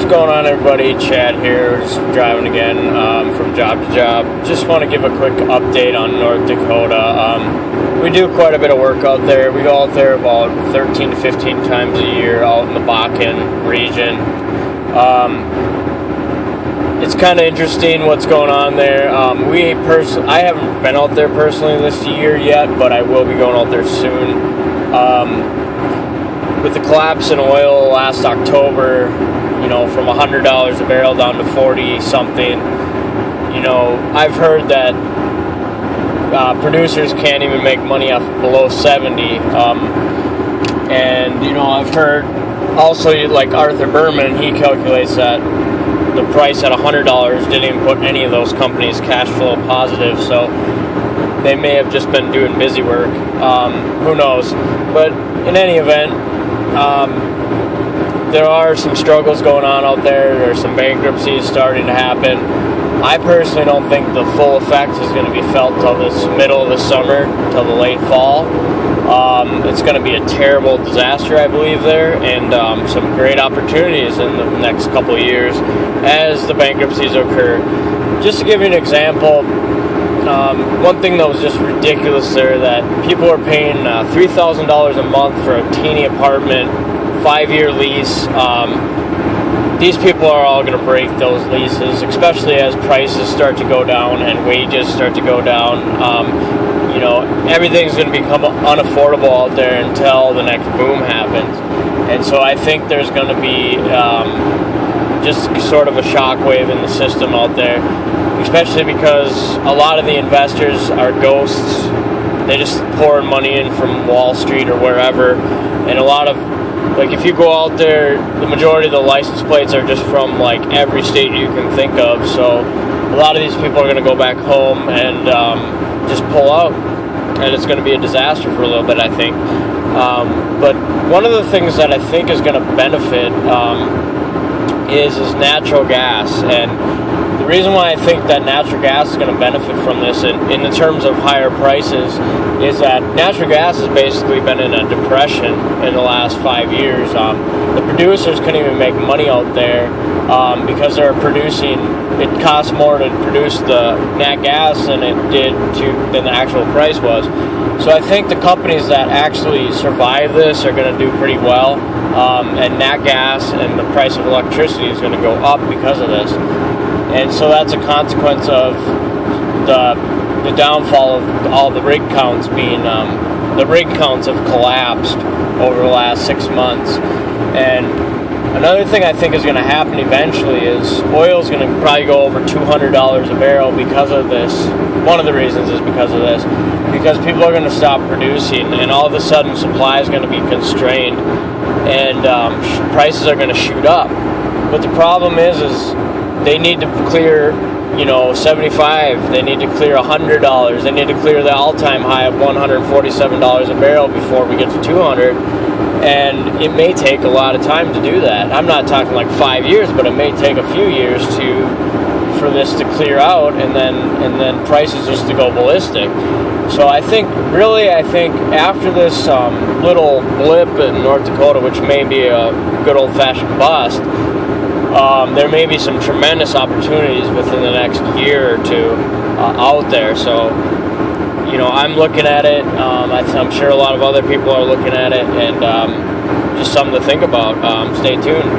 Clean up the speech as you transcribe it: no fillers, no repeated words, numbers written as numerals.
What's going on, everybody? Chad here, just driving again from job to job. Just want to give a quick update on North Dakota. We do quite a bit of work out there. We go out there about 13 to 15 times a year out in the Bakken region. It's kind of interesting what's going on there. I haven't been out there personally this year yet, but I will be going out there soon. With the collapse in oil last October, from $100 a barrel down to 40 something, I've heard that producers can't even make money off below 70. And I've heard also, like Arthur Berman, he calculates that the price at $100 didn't even put any of those companies cash flow positive, so they may have just been doing busy work. Who knows? But in any event, there are some struggles going on out there. There's some bankruptcies starting to happen. I personally don't think the full effect is going to be felt till this middle of the summer, till the late fall. It's going to be a terrible disaster, I believe, there, and some great opportunities in the next couple of years as the bankruptcies occur. Just to give you an example, one thing that was just ridiculous there, that people are paying $3,000 a month for a teeny apartment, 5-year lease. These people are all going to break those leases, especially as prices start to go down and wages start to go down. Everything's going to become unaffordable out there until the next boom happens. And so I think there's going to be just sort of a shockwave in the system out there, especially because a lot of the investors are ghosts. They just pour money in from Wall Street or wherever, and a lot of, if you go out there, the majority of the license plates are just from every state you can think of. So a lot of these people are going to go back home and just pull out, and it's going to be a disaster for a little bit, I think. But one of the things that I think is going to benefit is natural gas. And the reason why I think that natural gas is going to benefit from this in the terms of higher prices is that natural gas has basically been in a depression in the last 5 years. The producers couldn't even make money out there because they're producing, it costs more to produce the nat gas than than the actual price was. So I think the companies that actually survive this are going to do pretty well, and nat gas and the price of electricity is going to go up because of this. And so that's a consequence of the downfall of all the rig counts being, the rig counts have collapsed over the last 6 months. And another thing I think is going to happen eventually is oil is going to probably go over $200 a barrel because of this. One of the reasons is because of this, because people are going to stop producing, and all of a sudden supply is going to be constrained, and prices are going to shoot up. But the problem is they need to clear, 75. They need to clear $100. They need to clear the all-time high of $147 a barrel before we get to 200. And it may take a lot of time to do that. I'm not talking 5 years, but it may take a few years for this to clear out, and then prices just to go ballistic. So I think after this little blip in North Dakota, which may be a good old-fashioned bust, there may be some tremendous opportunities within the next year or two out there. So, I'm looking at it. I'm sure a lot of other people are looking at it, and just something to think about. Stay tuned.